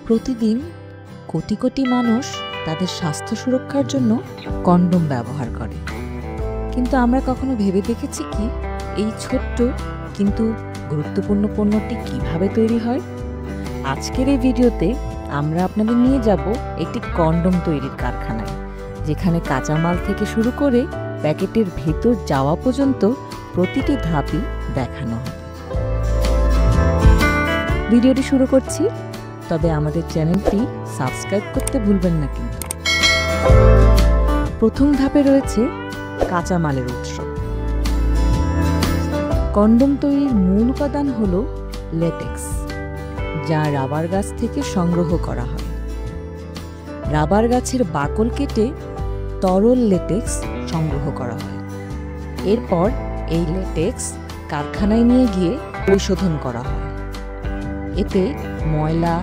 প্রতিদিন কোটি কোটি মানুষ তাদের স্বাস্থ্য সুরক্ষার জন্য কন্ডোম ব্যবহার করে, কিন্তু আমরা কখনো ভেবে দেখেছি কি এই ছোট্ট কিন্তু গুরুত্বপূর্ণ পণ্যটি কিভাবে তৈরি হয়? আজকের এই ভিডিওতে আমরা আপনাদের নিয়ে যাব একটি কন্ডোম তৈরির কারখানায়, যেখানে কাঁচামাল থেকে শুরু করে প্যাকেটের ভেতর যাওয়া পর্যন্ত প্রতিটি ধাপই দেখানো হবে। ভিডিওটি শুরু করছি, তবে আমাদের চ্যানেলটি সাবস্ক্রাইব করতে ভুলবেন না কিন্তু। প্রথম ধাপে রয়েছে কাঁচামালের উৎস। কন্ডোম তৈরির মূল উপাদান হল লেটেক্স, যা রাবার গাছ থেকে সংগ্রহ করা হয়। রাবার গাছের বাকল কেটে তরল লেটেক্স সংগ্রহ করা হয়। এরপর এই লেটেক্স কারখানায় নিয়ে গিয়ে পরিশোধন করা হয়। এতে ময়লা,